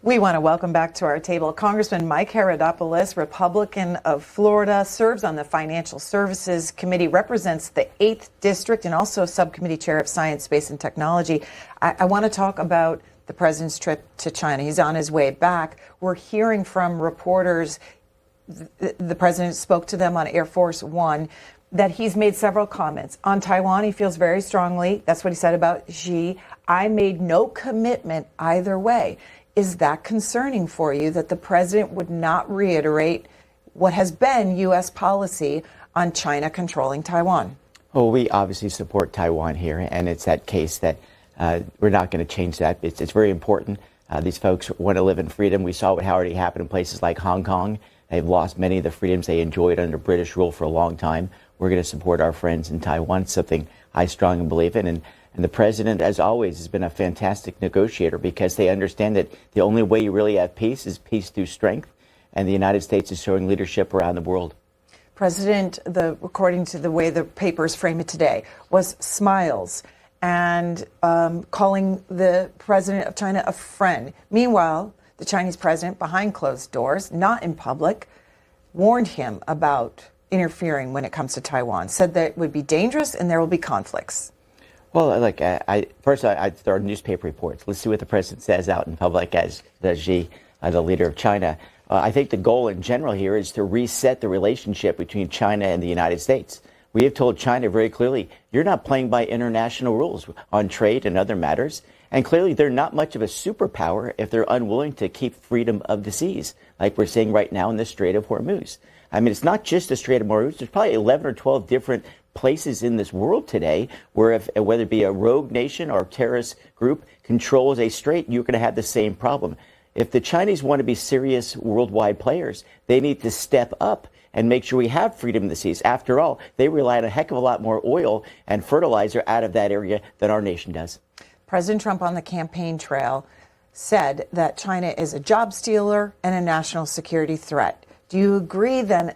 We want to welcome back to our table Congressman Mike Haridopolos, Republican of Florida, serves on the Financial Services Committee, represents the 8th District, and also Subcommittee Chair of Science, Space, and Technology. I want to talk about the president's trip to China. He's on his way back. We're hearing from reporters, the president spoke to them on Air Force One, that he's made several comments. On Taiwan, he feels very strongly. That's what he said about Xi. I made no commitment either way. Is that concerning for you that the president would not reiterate what has been U.S. policy on China controlling Taiwan? Well, we obviously support Taiwan here, and it's that case that we're not going to change that. It's very important. These folks want to live in freedom. We saw what already happened in places like Hong Kong. They've lost many of the freedoms they enjoyed under British rule for a long time. We're going to support our friends in Taiwan, something I strongly believe in. And the president, as always, has been a fantastic negotiator because they understand that the only way you really have peace is peace through strength. And the United States is showing leadership around the world. President, according to the way the papers frame it today, was smiles and calling the president of China a friend. Meanwhile, the Chinese president, behind closed doors, not in public, warned him about interfering when it comes to Taiwan, said that it would be dangerous and there will be conflicts. Well, look, first there are newspaper reports. Let's see what the president says out in public as does Xi, the leader of China. I think the goal in general here is to reset the relationship between China and the United States. We have told China very clearly, you're not playing by international rules on trade and other matters. And clearly, they're not much of a superpower if they're unwilling to keep freedom of the seas, like we're seeing right now in the Strait of Hormuz. I mean, it's not just the Strait of Hormuz. There's probably 11 or 12 different places in this world today where whether it be a rogue nation or a terrorist group controls a strait, you're going to have the same problem. If the Chinese want to be serious worldwide players, they need to step up and make sure we have freedom in the seas. After all, they rely on a heck of a lot more oil and fertilizer out of that area than our nation does. President Trump on the campaign trail said that China is a job stealer and a national security threat. Do you agree then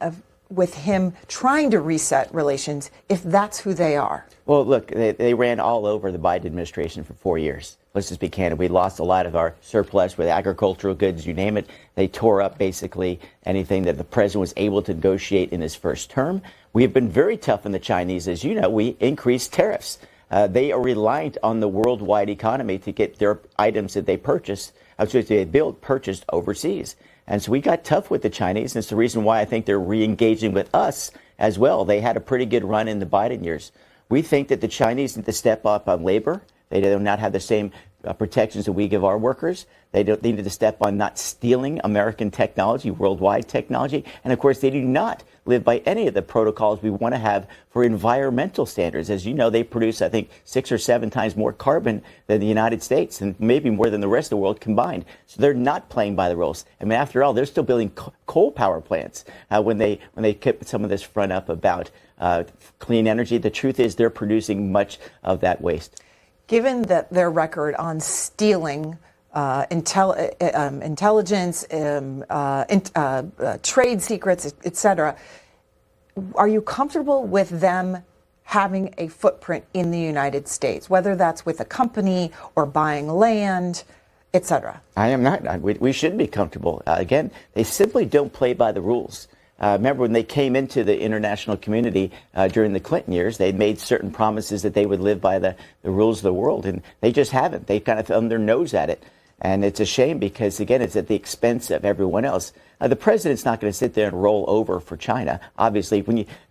with him trying to reset relations if that's who they are? Well, look, they ran all over the Biden administration for 4 years. Let's just be candid. We lost a lot of our surplus with agricultural goods, you name it. They tore up basically anything that the president was able to negotiate in his first term. We have been very tough on the Chinese. As you know, we increased tariffs. They are reliant on the worldwide economy to get their items that they build purchased overseas. And so we got tough with the Chinese, and it's the reason why I think they're re-engaging with us as well. They had a pretty good run in the Biden years. We think that the Chinese need to step up on labor. They do not have the same protections that we give our workers. They need to step on not stealing American technology, worldwide technology. And of course, they do not live by any of the protocols we want to have for environmental standards. As you know, they produce, I think, 6 or 7 times more carbon than the United States and maybe more than the rest of the world combined. So they're not playing by the rules. I mean, after all, they're still building coal power plants when they kept some of this front up about clean energy. The truth is they're producing much of that waste. Given that their record on stealing intelligence, trade secrets, etc., are you comfortable with them having a footprint in the United States, whether that's with a company or buying land, etc.? I am not. We shouldn't be comfortable. Again, they simply don't play by the rules. Remember when they came into the international community during the Clinton years, they made certain promises that they would live by the rules of the world, and they just haven't. They've kind of thumbed their nose at it. And it's a shame because, again, it's at the expense of everyone else. The president's not going to sit there and roll over for China. Obviously,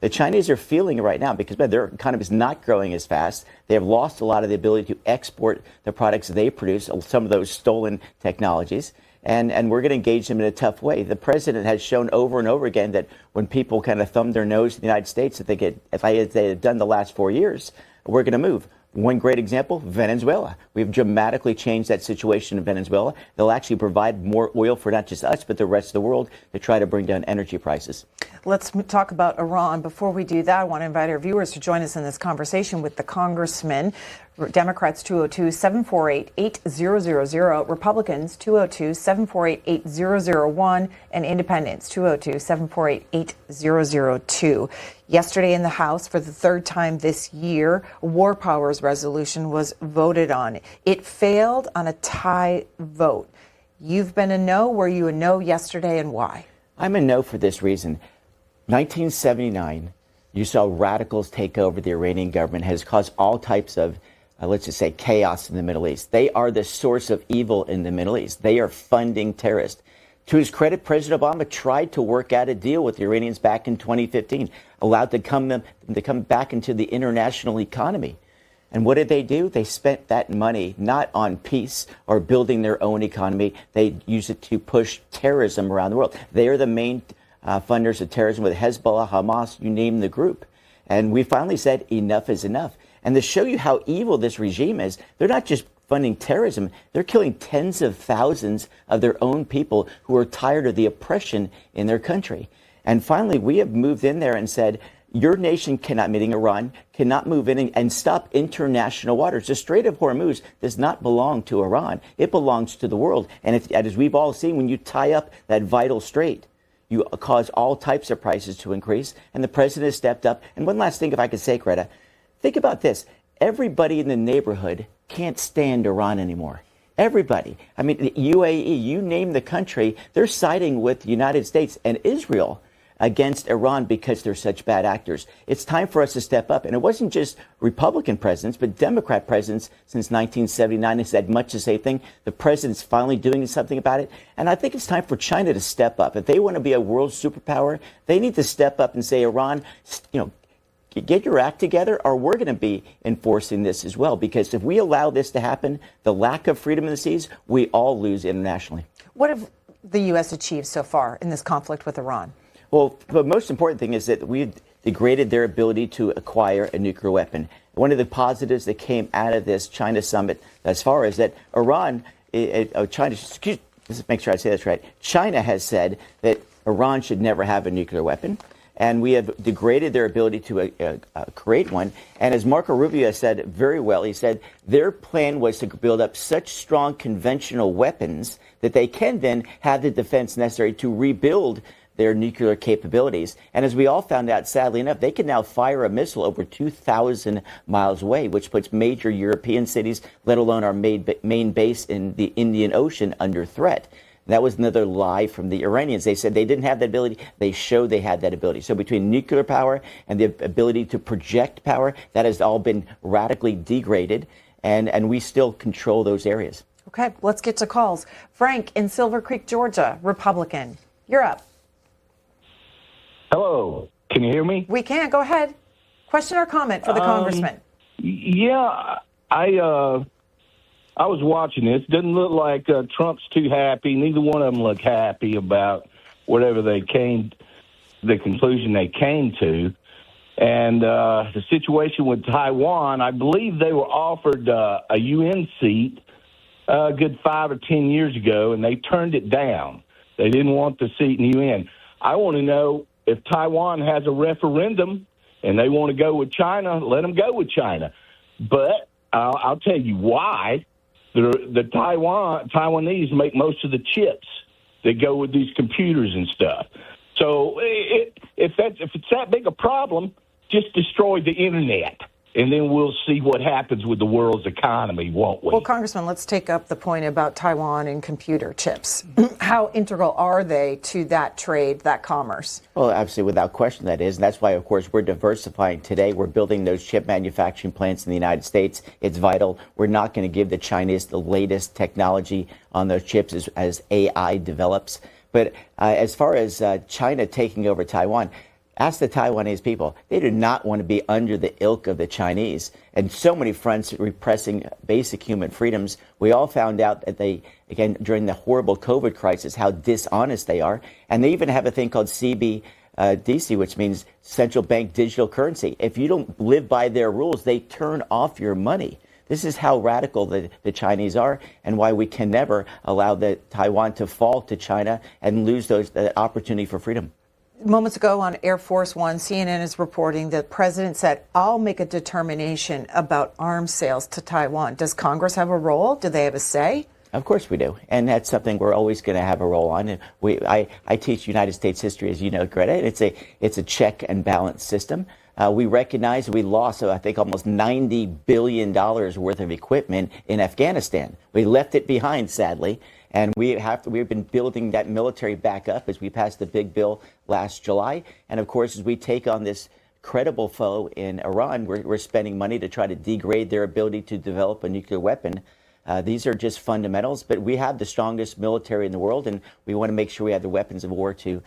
the Chinese are feeling it right now because their economy is not growing as fast. They have lost a lot of the ability to export the products they produce, some of those stolen technologies. And we're going to engage them in a tough way. The president has shown over and over again that when people kind of thumb their nose to the United States, if they had done the last 4 years, we're going to move. One great example, Venezuela. We've dramatically changed that situation in Venezuela. They'll actually provide more oil for not just us, but the rest of the world to try to bring down energy prices. Let's talk about Iran. Before we do that, I want to invite our viewers to join us in this conversation with the congressman. Democrats 202-748-8000, Republicans 202-748-8001, and Independents 202-748-8002. Yesterday in the House, for the third time this year, a War Powers resolution was voted on. It failed on a tie vote. You've been a no. Were you a no yesterday, and why? I'm a no for this reason. 1979, you saw radicals take over the Iranian government, has caused all types of, let's just say, chaos in the Middle East. They are the source of evil in the Middle East. They are funding terrorists. To his credit, President Obama tried to work out a deal with the Iranians back in 2015, allowed them to come back into the international economy. And what did they do? They spent that money not on peace or building their own economy. They used it to push terrorism around the world. They are the main funders of terrorism with Hezbollah, Hamas, you name the group. And we finally said enough is enough. And to show you how evil this regime is, they're not just funding terrorism, they're killing tens of thousands of their own people who are tired of the oppression in their country. And finally, we have moved in there and said, your nation cannot, meaning Iran, cannot move in and stop international waters. The Strait of Hormuz does not belong to Iran. It belongs to the world. And as we've all seen, when you tie up that vital strait, you cause all types of prices to increase. And the president has stepped up. And one last thing, if I could say, Greta, think about this. Everybody in the neighborhood can't stand Iran anymore. Everybody. I mean, the UAE, you name the country, they're siding with the United States and Israel against Iran because they're such bad actors. It's time for us to step up. And it wasn't just Republican presidents, but Democrat presidents since 1979 have said much the same thing. The president's finally doing something about it. And I think it's time for China to step up. If they want to be a world superpower, they need to step up and say, Iran, get your act together, or we're going to be enforcing this as well. Because if we allow this to happen, the lack of freedom in the seas, we all lose internationally. What have the U.S. achieved so far in this conflict with Iran? Well, the most important thing is that we've degraded their ability to acquire a nuclear weapon. One of the positives that came out of this China summit as far as that let's make sure I say this right. China has said that Iran should never have a nuclear weapon. And we have degraded their ability to create one. And as Marco Rubio said very well, he said their plan was to build up such strong conventional weapons that they can then have the defense necessary to rebuild their nuclear capabilities. And as we all found out, sadly enough, they can now fire a missile over 2,000 miles away, which puts major European cities, let alone our main base in the Indian Ocean, under threat. That was another lie from the Iranians. They said they didn't have that ability. They showed they had that ability. So between nuclear power and the ability to project power, that has all been radically degraded, and we still control those areas. Okay, let's get to calls. Frank in Silver Creek, Georgia, Republican. You're up. Hello. Can you hear me? We can. Go ahead. Question or comment for the congressman? Yeah, I was watching this. Doesn't look like Trump's too happy. Neither one of them look happy about whatever the conclusion they came to. And the situation with Taiwan, I believe they were offered a UN seat a good 5 or 10 years ago, and they turned it down. They didn't want the seat in the UN. I want to know if Taiwan has a referendum and they want to go with China, let them go with China. But I'll tell you why. The Taiwanese make most of the chips that go with these computers and stuff. So if it's that big a problem, just destroy the internet, and then we'll see what happens with the world's economy, won't we? Well, Congressman, let's take up the point about Taiwan and computer chips. How integral are they to that trade, that commerce? Well, absolutely, without question that is. And that's why, of course, we're diversifying today. We're building those chip manufacturing plants in the United States. It's vital. We're not going to give the Chinese the latest technology on those chips as AI develops. But as far as China taking over Taiwan, ask the Taiwanese people. They do not want to be under the ilk of the Chinese. And so many fronts repressing basic human freedoms. We all found out that they, again, during the horrible COVID crisis, how dishonest they are. And they even have a thing called CBDC, which means central bank digital currency. If you don't live by their rules, they turn off your money. This is how radical the Chinese are, and why we can never allow Taiwan to fall to China and lose the opportunity for freedom. Moments ago on Air Force One, CNN is reporting that the president said, I'll make a determination about arms sales to Taiwan. Does Congress have a role? Do they have a say? Of course we do. And that's something we're always going to have a role on. And I teach United States history, as you know, Greta. It's a check and balance system. We recognize we lost, I think, almost $90 billion worth of equipment in Afghanistan. We left it behind, sadly. And we've been building that military back up as we passed the big bill last July. And of course, as we take on this credible foe in Iran, we're spending money to try to degrade their ability to develop a nuclear weapon. These are just fundamentals, but we have the strongest military in the world, and we want to make sure we have the weapons of war to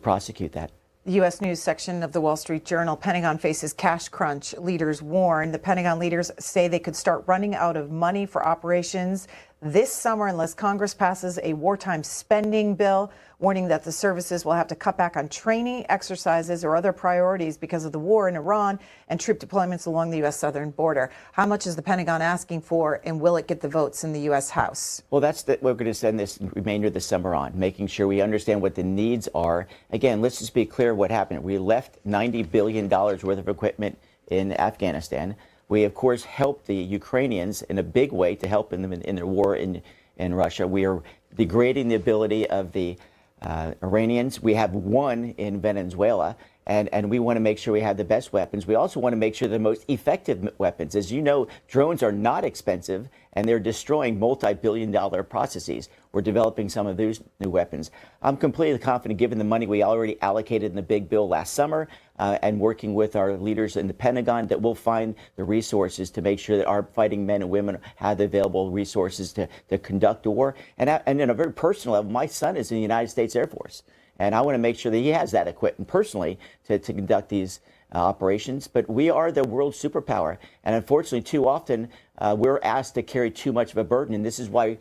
prosecute that. The U.S. News section of the Wall Street Journal, Pentagon faces cash crunch. Leaders warn. The Pentagon leaders say they could start running out of money for operations this summer unless Congress passes a wartime spending bill, warning that the services will have to cut back on training, exercises, or other priorities because of the war in Iran and troop deployments along the U.S. southern border. How much is the Pentagon asking for, and will it get the votes in the U.S. House? Well, we're going to spend this remainder of the summer on, making sure we understand what the needs are. Again, let's just be clear what happened. We left $90 billion worth of equipment in Afghanistan. We, of course, helped the Ukrainians in a big way to help them in their war in Russia. We are degrading the ability of the Iranians. We have one in Venezuela, and we want to make sure we have the best weapons. We also want to make sure the most effective weapons. As you know, drones are not expensive, and they're destroying multi-billion-dollar processes. We're developing some of those new weapons. I'm completely confident, given the money we already allocated in the big bill last summer, and working with our leaders in the Pentagon, that we'll find the resources to make sure that our fighting men and women have the available resources to conduct a war. And on a very personal level, my son is in the United States Air Force, and I want to make sure that he has that equipment personally to conduct these operations. But we are the world superpower, and unfortunately, too often we're asked to carry too much of a burden, and this is why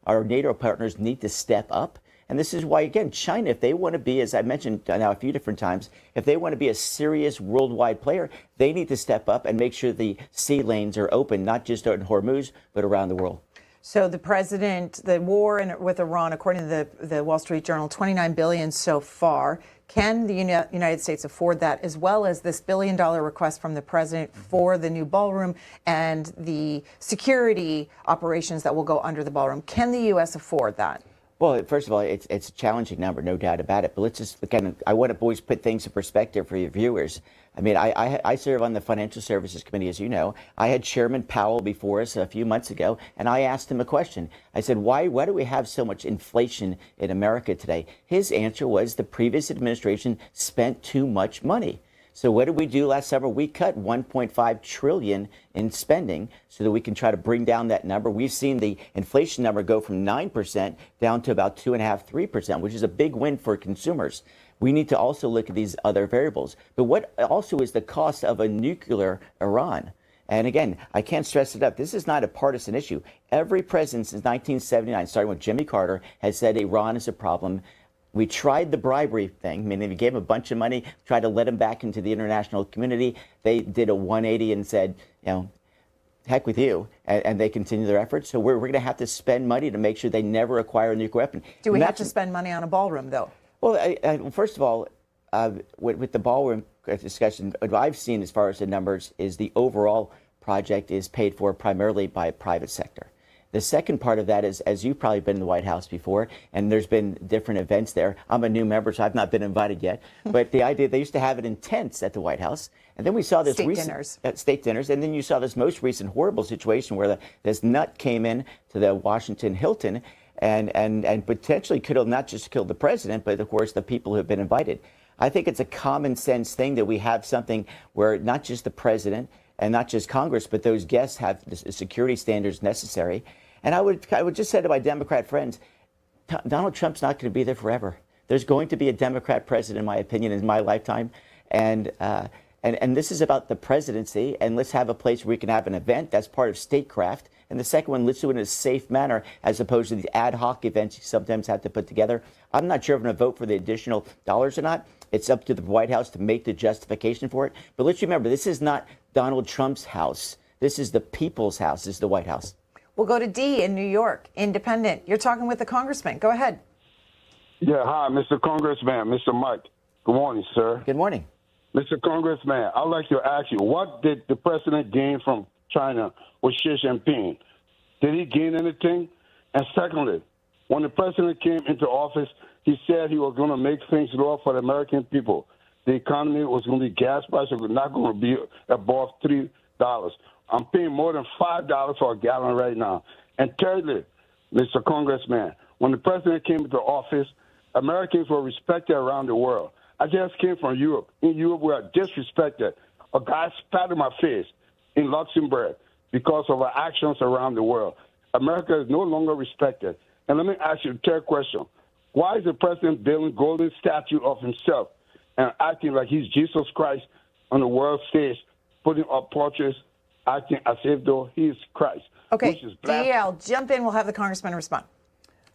our NATO partners need to step up. And this is why, again, China, if they want to be, as I mentioned now a few different times, if they want to be a serious worldwide player, they need to step up and make sure the sea lanes are open, not just in Hormuz, but around the world. So the war with Iran, according to the Wall Street Journal, $29 billion so far. Can the United States afford that, as well as this $1 billion request from the president for the new ballroom and the security operations that will go under the ballroom? Can the U.S. afford that? Well, first of all, it's a challenging number, no doubt about it. But let's just, again, I want to always put things in perspective for your viewers. I mean, I serve on the Financial Services Committee, as you know. I had Chairman Powell before us a few months ago, and I asked him a question. I said, why do we have so much inflation in America today? His answer was the previous administration spent too much money. So what did we do last summer? We cut $1.5 trillion in spending so that we can try to bring down that number. We've seen the inflation number go from 9% down to about 2.5%, 3%, which is a big win for consumers. We need to also look at these other variables. But what also is the cost of a nuclear Iran? And again, I can't stress it up. This is not a partisan issue. Every president since 1979, starting with Jimmy Carter, has said Iran is a problem. We tried the bribery thing, meaning we gave them a bunch of money, tried to let them back into the international community. They did a 180 and said, heck with you, and they continue their efforts. So we're going to have to spend money to make sure they never acquire a nuclear weapon. Do we have to spend money on a ballroom, though? Well, first of all, with the ballroom discussion, what I've seen as far as the numbers is the overall project is paid for primarily by private sector. The second part of that is, as you've probably been in the White House before, and there's been different events there. I'm a new member, so I've not been invited yet. But the idea, they used to have it in tents at the White House. And then we saw this state dinners. And then you saw this most recent horrible situation where this nut came in to the Washington Hilton and potentially could have not just killed the president, but of course the people who have been invited. I think it's a common sense thing that we have something where not just the president and not just Congress, but those guests have the security standards necessary. And I would just say to my Democrat friends, Donald Trump's not going to be there forever. There's going to be a Democrat president, in my opinion, in my lifetime. And this is about the presidency. And let's have a place where we can have an event that's part of statecraft. And the second one, let's do it in a safe manner, as opposed to the ad hoc events you sometimes have to put together. I'm not sure if I'm going to vote for the additional dollars or not. It's up to the White House to make the justification for it. But let's remember, this is not Donald Trump's house. This is the people's house. This is the White House. We'll go to D in New York, independent. You're talking with the congressman. Go ahead. Yeah, hi, Mr. Congressman, Mr. Mike. Good morning, sir. Good morning. Mr. Congressman, I'd like to ask you, what did the president gain from China with Xi Jinping? Did he gain anything? And secondly, when the president came into office, he said he was going to make things lower for the American people. The economy was going to be, gas prices were not going to be above $3. I'm paying more than $5 for a gallon right now. And thirdly, Mr. Congressman, when the president came into office, Americans were respected around the world. I just came from Europe. In Europe, we are disrespected. A guy spat in my face in Luxembourg because of our actions around the world. America is no longer respected. And let me ask you a third question. Why is the president building golden statue of himself and acting like he's Jesus Christ on the world stage, putting up portraits, acting as if though he is Christ? Okay, Which is blasphemy. DL, jump in. We'll have the congressman respond.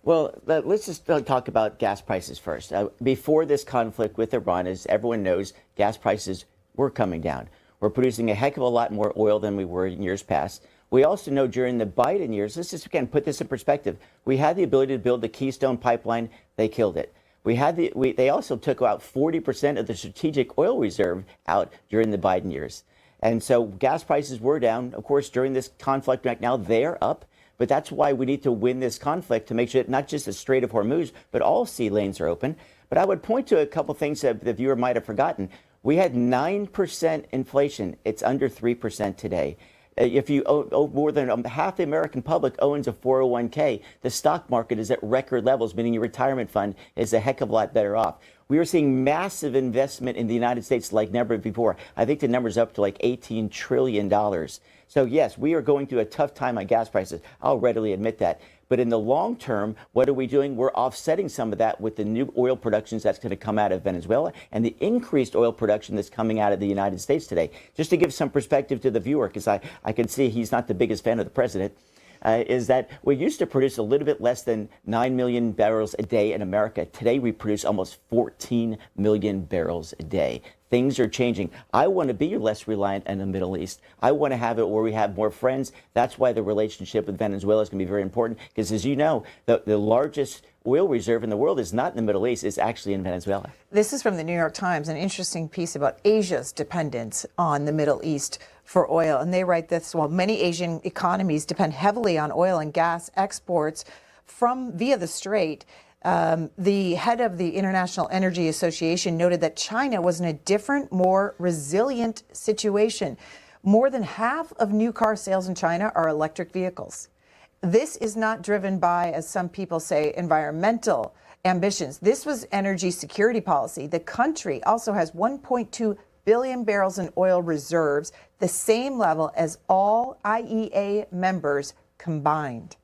Well, let's just talk about gas prices first. Before this conflict with Iran, as everyone knows, gas prices were coming down. We're producing a heck of a lot more oil than we were in years past. We also know during the Biden years, let's just again put this in perspective. We had the ability to build the Keystone Pipeline. They killed it. They also took out 40% of the strategic oil reserve out during the Biden years. And so gas prices were down. Of course, during this conflict right now, they're up. But that's why we need to win this conflict to make sure that not just the Strait of Hormuz, but all sea lanes are open. But I would point to a couple things that the viewer might have forgotten. We had 9% inflation. It's under 3% today. If you owe more than half the American public owns a 401k, the stock market is at record levels, meaning your retirement fund is a heck of a lot better off. We are seeing massive investment in the United States like never before. I think the number's up to like $18 trillion. So yes, we are going through a tough time on gas prices. I'll readily admit that. But in the long term, what are we doing? We're offsetting some of that with the new oil productions that's going to come out of Venezuela and the increased oil production that's coming out of the United States today. Just to give some perspective to the viewer, because I can see he's not the biggest fan of the president, is that we used to produce a little bit less than 9 million barrels a day in America. Today, we produce almost 14 million barrels a day. Things are changing. I want to be less reliant on the Middle East. I want to have it where we have more friends. That's why the relationship with Venezuela is going to be very important, because as you know, the largest oil reserve in the world is not in the Middle East, it's actually in Venezuela. This is from the New York Times, an interesting piece about Asia's dependence on the Middle East for oil. And they write this: while many Asian economies depend heavily on oil and gas exports via the Strait, the head of the International Energy Association noted that China was in a different, more resilient situation. More than half of new car sales in China are electric vehicles. This is not driven by, as some people say, environmental ambitions. This was energy security policy. The country also has 1.2 billion barrels in oil reserves, the same level as all IEA members combined.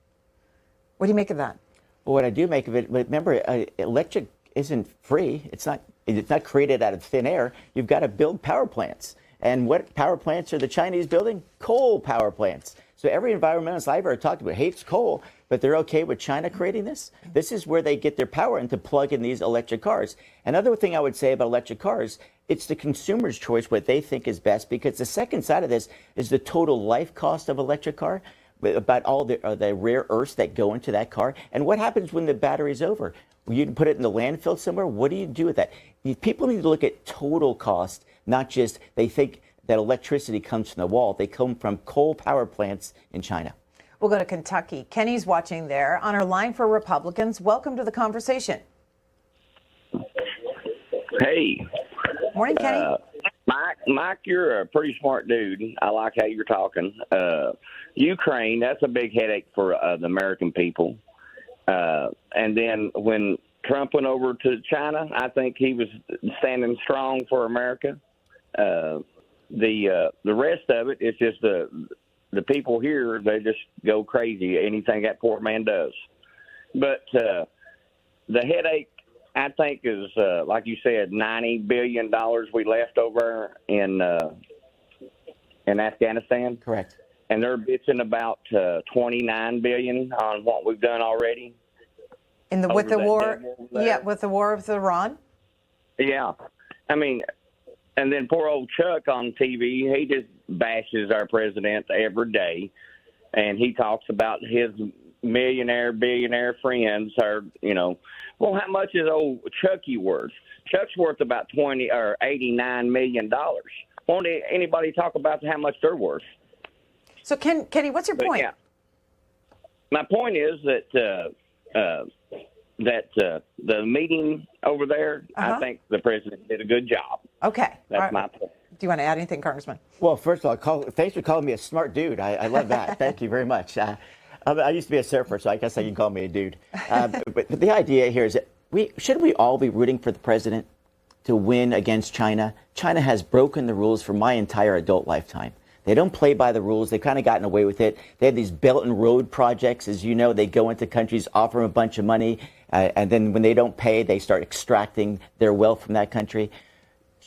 What do you make of that? Well, what I do make of it, remember, electric isn't free. It's not created out of thin air. You've got to build power plants. And what power plants are the Chinese building? Coal power plants. So every environmentalist I've ever talked about hates coal, but they're okay with China creating this. This is where they get their power and to plug in these electric cars. Another thing I would say about electric cars, it's the consumer's choice what they think is best, because the second side of this is the total life cost of electric car, about all the rare earths that go into that car. And what happens when the battery's over? You can put it in the landfill somewhere. What do you do with that? People need to look at total cost, not just they think that electricity comes from the wall. They come from coal power plants in China. We'll go to Kentucky. Kenny's watching there on our line for Republicans. Welcome to the conversation. Hey. Morning, Kenny. Mike, you're a pretty smart dude. I like how you're talking. Ukraine, that's a big headache for the American people. And then when Trump went over to China, I think he was standing strong for America. The rest of it is just the people here, they just go crazy, anything that poor man does. But the headache, I think, is, like you said, $90 billion we left over in Afghanistan. Correct. And they're bitching about $29 billion on what we've done already. With the war with Iran? Yeah. I mean, and then poor old Chuck on TV, he just bashes our president every day. And he talks about his millionaire, billionaire friends are, well, how much is old Chucky worth? Chuck's worth about $89 million. Won't anybody talk about how much they're worth? So, Kenny, what's your point? Yeah. My point is that the meeting over there, I think the president did a good job. Okay. That's my point. Do you want to add anything, Congressman? Well, first of all, thanks for calling me a smart dude. I love that. Thank you very much. I used to be a surfer, so I guess I can call me a dude. But the idea here is that shouldn't we all be rooting for the president to win against China? China has broken the rules for my entire adult lifetime. They don't play by the rules. They've kind of gotten away with it. They have these Belt and Road projects. As you know, they go into countries, offer them a bunch of money, and then when they don't pay, they start extracting their wealth from that country.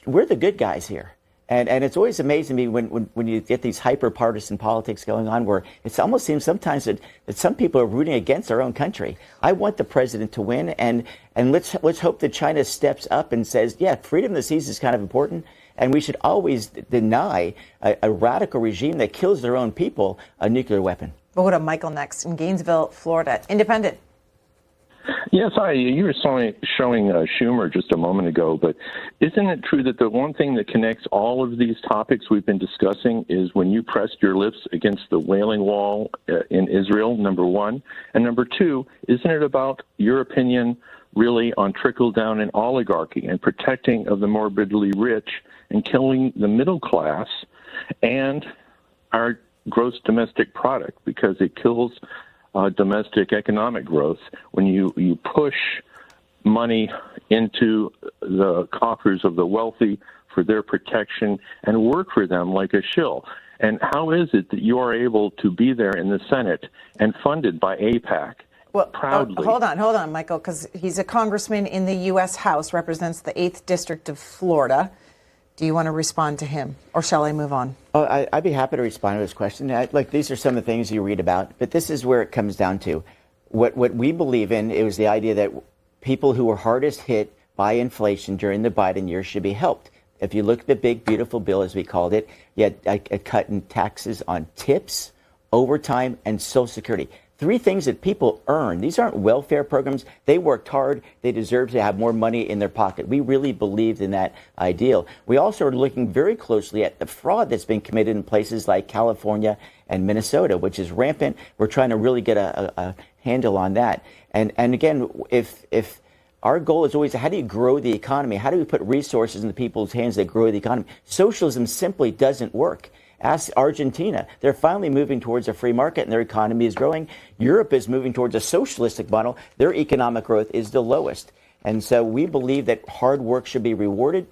We're the good guys here. And it's always amazing to me when you get these hyper-partisan politics going on where it almost seems sometimes that some people are rooting against our own country. I want the president to win, and let's hope that China steps up and says, yeah, freedom of the seas is kind of important, and we should always deny a radical regime that kills their own people a nuclear weapon. We'll go to Michael next in Gainesville, Florida. Independent. Yes, you were showing Schumer just a moment ago, but isn't it true that the one thing that connects all of these topics we've been discussing is when you pressed your lips against the Wailing Wall in Israel, number one, and number two, isn't it about your opinion really on trickle-down and oligarchy and protecting of the morbidly rich and killing the middle class and our gross domestic product because it kills domestic economic growth when you push money into the coffers of the wealthy for their protection and work for them like a shill. And how is it that you are able to be there in the Senate and funded by AIPAC? Well, proudly. Hold on, Michael, because he's a congressman in the U.S. House, represents the 8th District of Florida. Do you want to respond to him, or shall I move on? Oh, I'd be happy to respond to his question. Like, these are some of the things you read about, but this is where it comes down to. What we believe in, it was the idea that people who were hardest hit by inflation during the Biden years should be helped. If you look at the big, beautiful bill, as we called it, you had a cut in taxes on tips, overtime, and Social Security. 3 things that people earn. These aren't welfare programs. They worked hard. They deserve to have more money in their pocket. We really believed in that ideal. We also are looking very closely at the fraud that's been committed in places like California and Minnesota, which is rampant. We're trying to really get a handle on that. And again, if our goal is always, how do you grow the economy? How do we put resources in the people's hands that grow the economy? Socialism simply doesn't work. Ask Argentina. They're finally moving towards a free market and their economy is growing. Europe is moving towards a socialistic model. Their economic growth is the lowest. And so we believe that hard work should be rewarded.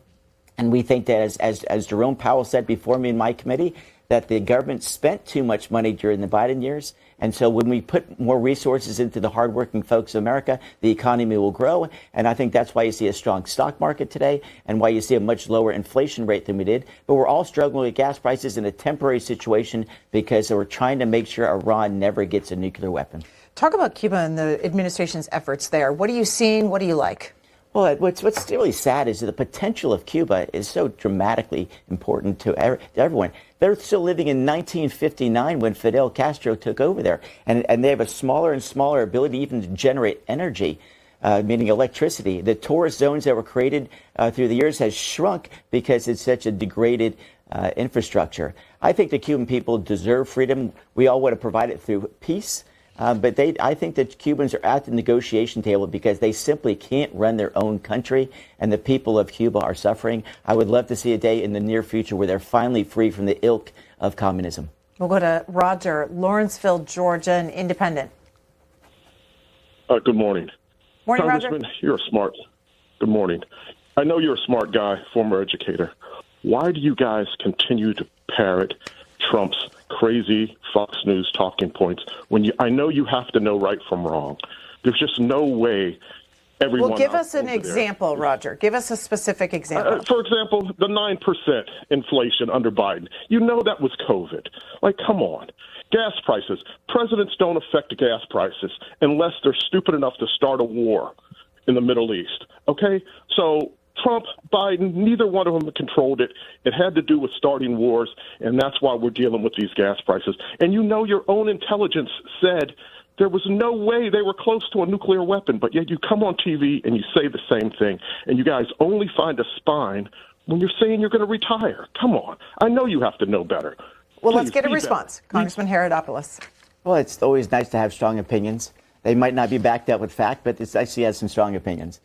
And we think that, as Jerome Powell said before me in my committee, that the government spent too much money during the Biden years. And so when we put more resources into the hardworking folks of America, the economy will grow. And I think that's why you see a strong stock market today and why you see a much lower inflation rate than we did. But we're all struggling with gas prices in a temporary situation because we're trying to make sure Iran never gets a nuclear weapon. Talk about Cuba and the administration's efforts there. What are you seeing? What do you like? Well, what's really sad is that the potential of Cuba is so dramatically important to everyone. They're still living in 1959 when Fidel Castro took over there. And they have a smaller and smaller ability even to generate energy, meaning electricity. The tourist zones that were created through the years has shrunk because it's such a degraded infrastructure. I think the Cuban people deserve freedom. We all want to provide it through peace. But I think that Cubans are at the negotiation table because they simply can't run their own country, and the people of Cuba are suffering. I would love to see a day in the near future where they're finally free from the ilk of communism. We'll go to Roger, Lawrenceville, Georgia, an independent. Good morning. Morning, Congressman, Roger. you're smart. Good morning. I know you're a smart guy, former educator. Why do you guys continue to parrot Trump's crazy Fox News talking points when I know you have to know right from wrong? There's just no way everyone. Well, give us an example, Roger. Give us a specific example. For example, the 9% inflation under Biden. You know that was COVID. Like, come on. Gas prices. Presidents don't affect gas prices unless they're stupid enough to start a war in the Middle East. Okay? So Trump, Biden, neither one of them controlled it. It had to do with starting wars, and that's why we're dealing with these gas prices. And you know your own intelligence said there was no way they were close to a nuclear weapon, but yet you come on TV and you say the same thing, and you guys only find a spine when you're saying you're going to retire. Come on. I know you have to know better. Well, Please, let's get a response. Better. Congressman Haridopolos. Well, it's always nice to have strong opinions. They might not be backed up with fact, but it's nice to have some strong opinions.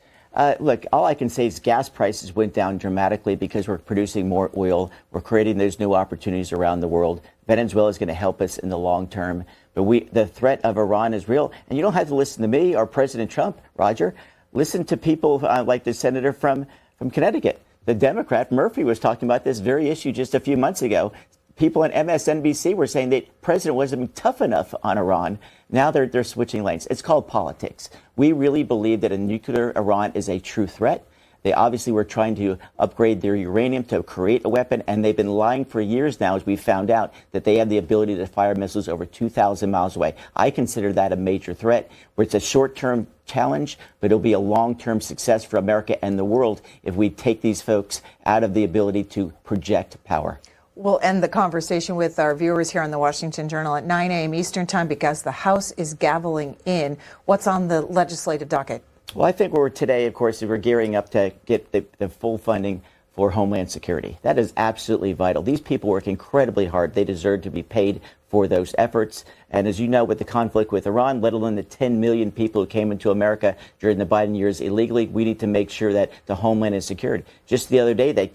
Look, all I can say is gas prices went down dramatically because we're producing more oil. We're creating those new opportunities around the world. Venezuela is going to help us in the long term. But the threat of Iran is real. And you don't have to listen to me or President Trump, Roger. Listen to people like the senator from Connecticut. The Democrat, Murphy, was talking about this very issue just a few months ago. People on MSNBC were saying that the president wasn't tough enough on Iran. Now they're switching lanes. It's called politics. We really believe that a nuclear Iran is a true threat. They obviously were trying to upgrade their uranium to create a weapon, and they've been lying for years now as we found out that they have the ability to fire missiles over 2,000 miles away. I consider that a major threat, where it's a short-term challenge, but it'll be a long-term success for America and the world if we take these folks out of the ability to project power. We'll end the conversation with our viewers here on the Washington Journal at 9 a.m. Eastern Time because the House is gaveling in. What's on the legislative docket? Well, I think we're today, of course, we're gearing up to get the full funding for Homeland Security. That is absolutely vital. These people work incredibly hard. They deserve to be paid for those efforts. And as you know, with the conflict with Iran, let alone the 10 million people who came into America during the Biden years illegally, we need to make sure that the homeland is secured. Just the other day, they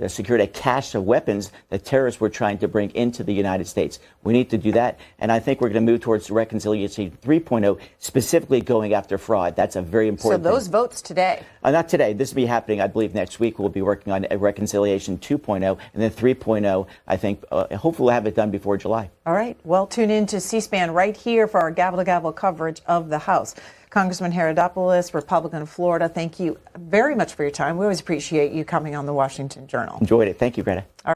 secured a cache of weapons that terrorists were trying to bring into the United States. We need to do that. And I think we're going to move towards reconciliation 3.0, specifically going after fraud. That's a very important thing. So those votes today? Not today. This will be happening, I believe, next week. We'll be working on a reconciliation 2.0. And then 3.0, I think, hopefully we'll have it done before July. All right. Well, tune in to C-SPAN right here for our gavel-to-gavel coverage of the House. Congressman Haridopolos, Republican of Florida, thank you very much for your time. We always appreciate you coming on the Washington Journal. Enjoyed it. Thank you, Greta.